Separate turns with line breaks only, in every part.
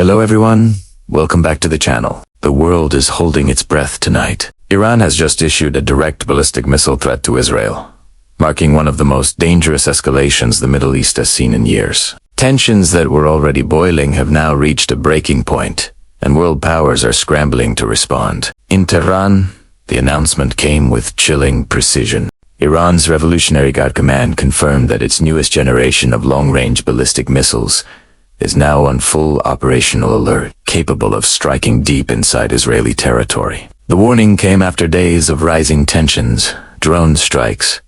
Hello everyone, welcome back to the channel. The world is holding its breath tonight. Iran has just issued a direct ballistic missile threat to Israel, marking one of the most dangerous escalations the Middle East has seen in years. Tensions that were already boiling have now reached a breaking point, and world powers are scrambling to respond. In Tehran, the announcement came with chilling precision. Iran's Revolutionary Guard Command confirmed that its newest generation of long-range ballistic missiles is now on full operational alert, capable of striking deep inside Israeli territory. The warning came after days of rising tensions, drone strikes,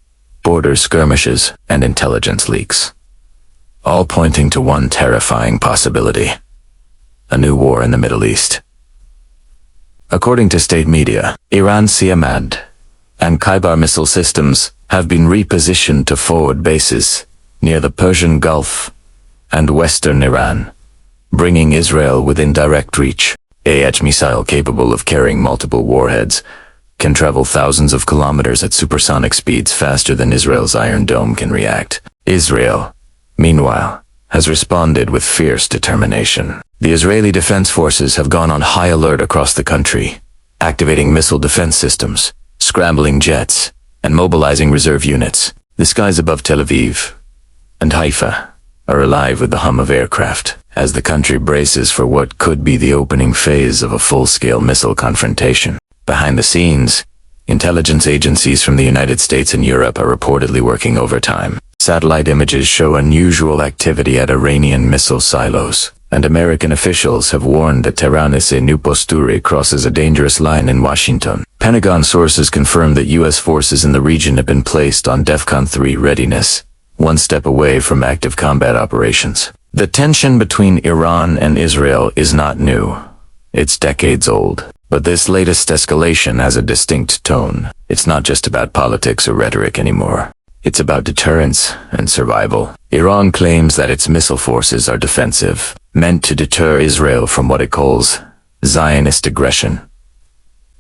border skirmishes, and intelligence leaks, all pointing to one terrifying possibility: a new war in the Middle East. According to state media, Iran's Siamad and Khyber missile systems have been repositioned to forward bases near the Persian Gulf and western Iran, bringing Israel within direct reach. A missile capable of carrying multiple warheads can travel thousands of kilometers at supersonic speeds faster than Israel's Iron Dome can react. Israel, meanwhile, has responded with fierce determination. The Israeli Defense Forces have gone on high alert across the country, activating missile defense systems, scrambling jets, and mobilizing reserve units. The skies above Tel Aviv and Haifa are alive with the hum of aircraft, as the country braces for what could be the opening phase of a full-scale missile confrontation. Behind the scenes, intelligence agencies from the United States and Europe are reportedly working overtime. Satellite images show unusual activity at Iranian missile silos, and American officials have warned that Tehran esse new posture crosses a dangerous line in Washington. Pentagon sources confirm that U.S. forces in the region have been placed on DEFCON 3 readiness, one step away from active combat operations. The tension between Iran and Israel is not new. It's decades old. But this latest escalation has a distinct tone. It's not just about politics or rhetoric anymore. It's about deterrence and survival. Iran claims that its missile forces are defensive, meant to deter Israel from what it calls Zionist aggression.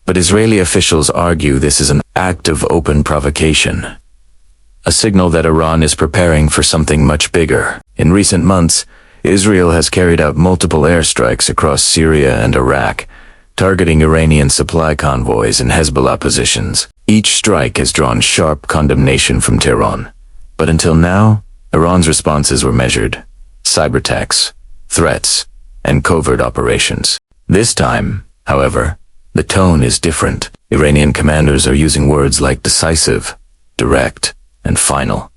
But Israeli officials argue this is an act of open provocation, a signal that Iran is preparing for something much bigger. In recent months, Israel has carried out multiple airstrikes across Syria and Iraq, targeting Iranian supply convoys and Hezbollah positions. Each strike has drawn sharp condemnation from Tehran. But until now, Iran's responses were measured: cyberattacks, threats, and covert operations. This time, however, the tone is different. Iranian commanders are using words like decisive, direct, and final.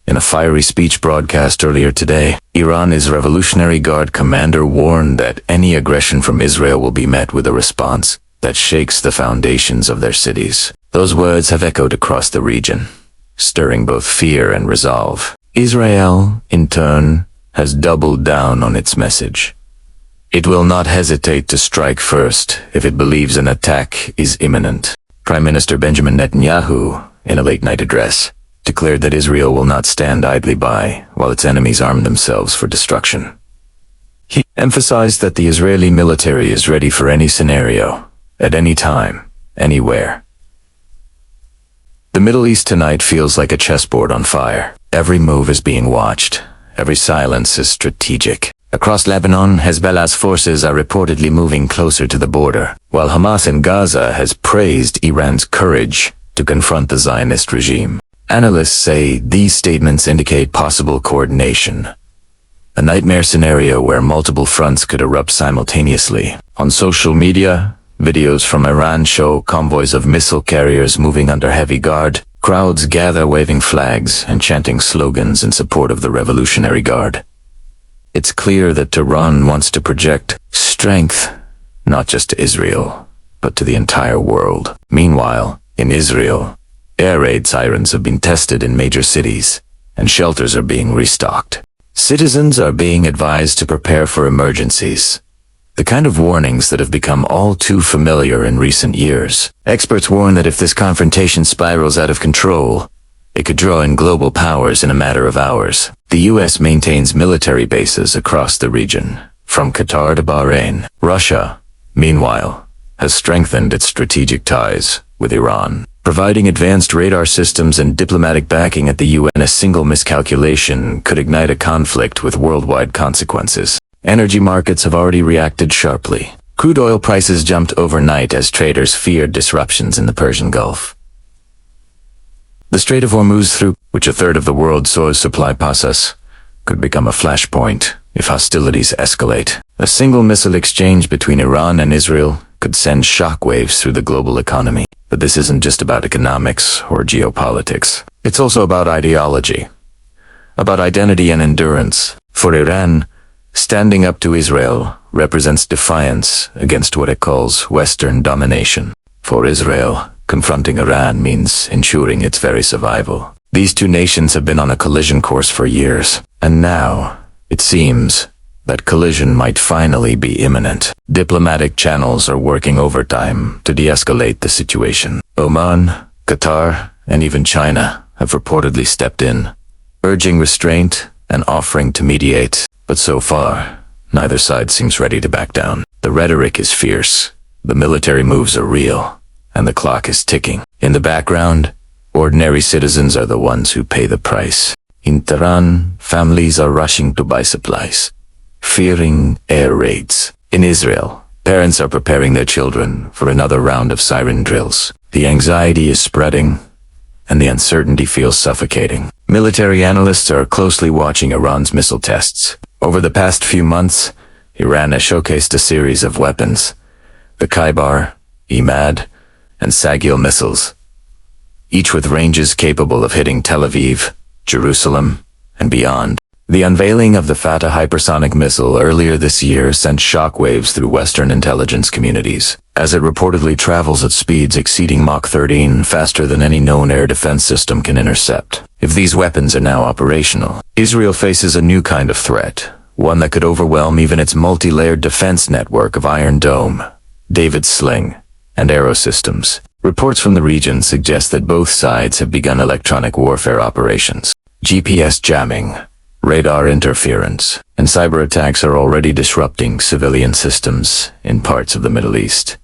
In a fiery speech broadcast earlier today, Iran's Revolutionary Guard commander warned that any aggression from Israel will be met with a response that shakes the foundations of their cities. Those words have echoed across the region, stirring both fear and resolve. Israel, in turn, has doubled down on its message. It will not hesitate to strike first if it believes an attack is imminent. Prime Minister Benjamin Netanyahu, in a late-night address, declared that Israel will not stand idly by while its enemies arm themselves for destruction. He emphasized that the Israeli military is ready for any scenario, at any time, anywhere. The Middle East tonight feels like a chessboard on fire. Every move is being watched. Every silence is strategic. Across Lebanon, Hezbollah's forces are reportedly moving closer to the border, while Hamas in Gaza has praised Iran's courage to confront the Zionist regime. Analysts say these statements indicate possible coordination, a nightmare scenario where multiple fronts could erupt simultaneously. On social media, videos from Iran show convoys of missile carriers moving under heavy guard. Crowds gather waving flags and chanting slogans in support of the Revolutionary Guard. It's clear that Tehran wants to project strength, not just to Israel, but to the entire world. Meanwhile, in Israel, air raid sirens have been tested in major cities, and shelters are being restocked. Citizens are being advised to prepare for emergencies, the kind of warnings that have become all too familiar in recent years. Experts warn that if this confrontation spirals out of control, it could draw in global powers in a matter of hours. The U.S. maintains military bases across the region, from Qatar to Bahrain. Russia, meanwhile, has strengthened its strategic ties with Iran, providing advanced radar systems and diplomatic backing at the UN. A single miscalculation could ignite a conflict with worldwide consequences. Energy markets have already reacted sharply. Crude oil prices jumped overnight as traders feared disruptions in the Persian Gulf. The Strait of Hormuz, through which a third of the world's oil supply passes, could become a flashpoint if hostilities escalate. A single missile exchange between Iran and Israel could send shockwaves through the global economy. But this isn't just about economics or geopolitics. It's also about ideology, about identity and endurance. For Iran, standing up to Israel represents defiance against what it calls Western domination. For Israel, confronting Iran means ensuring its very survival. These two nations have been on a collision course for years, and now, it seems, that collision might finally be imminent. Diplomatic channels are working overtime to de-escalate the situation. Oman, Qatar, and even China have reportedly stepped in, urging restraint and offering to mediate. But so far, neither side seems ready to back down. The rhetoric is fierce, the military moves are real, and the clock is ticking. In the background, ordinary citizens are the ones who pay the price. In Tehran, families are rushing to buy supplies, fearing air raids. In Israel, parents are preparing their children for another round of siren drills. The anxiety is spreading, and the uncertainty feels suffocating. Military analysts are closely watching Iran's missile tests. Over the past few months, Iran has showcased a series of weapons: the Khaibar, Imad, and Sagil missiles, each with ranges capable of hitting Tel Aviv, Jerusalem, and beyond. The unveiling of the Fatah hypersonic missile earlier this year sent shockwaves through Western intelligence communities, as it reportedly travels at speeds exceeding Mach 13, faster than any known air defense system can intercept. If these weapons are now operational, Israel faces a new kind of threat, one that could overwhelm even its multi-layered defense network of Iron Dome, David's Sling, and Arrow systems. Reports from the region suggest that both sides have begun electronic warfare operations. GPS jamming, radar interference, and cyber attacks are already disrupting civilian systems in parts of the Middle East.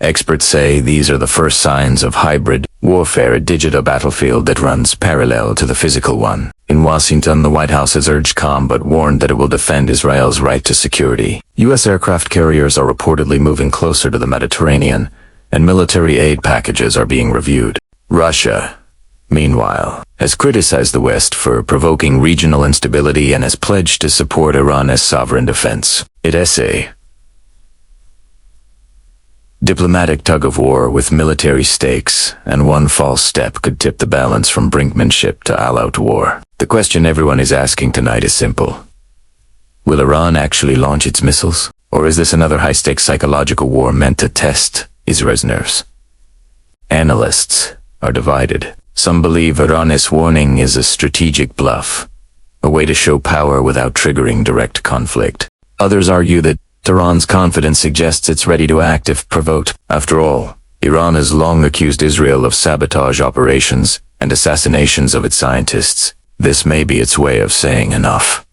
Experts say these are the first signs of hybrid warfare, a digital battlefield that runs parallel to the physical one. In Washington, the White House has urged calm but warned that it will defend Israel's right to security. U.S. aircraft carriers are reportedly moving closer to the Mediterranean, and military aid packages are being reviewed. Russia, meanwhile, has criticized the West for provoking regional instability and has pledged to support Iran as sovereign defense. It is a diplomatic tug-of-war with military stakes, and one false step could tip the balance from brinkmanship to all-out war. The question everyone is asking tonight is simple. Will Iran actually launch its missiles? Or is this another high-stakes psychological war meant to test Israel's nerves? Analysts are divided. Some believe Iran's warning is a strategic bluff, a way to show power without triggering direct conflict. Others argue that Tehran's confidence suggests it's ready to act if provoked. After all, Iran has long accused Israel of sabotage operations and assassinations of its scientists. This may be its way of saying enough.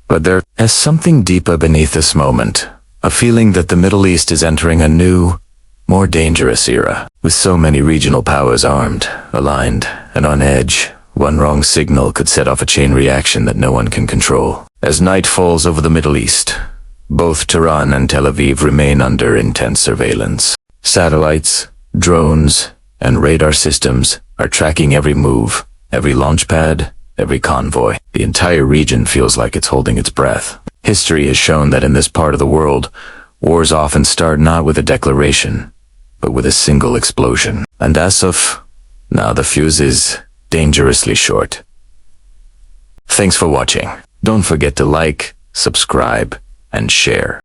But there is something deeper beneath this moment, a feeling that the Middle East is entering a new, more dangerous era. With so many regional powers armed, aligned, and on edge, one wrong signal could set off a chain reaction that no one can control. As night falls over the Middle East, both Tehran and Tel Aviv remain under intense surveillance. Satellites, drones, and radar systems are tracking every move, every launch pad, every convoy. The entire region feels like it's holding its breath. History has shown that in this part of the world, wars often start not with a declaration, but with a single explosion. And as of now, the fuse is dangerously short. Thanks for watching. Don't forget to like, subscribe, and share.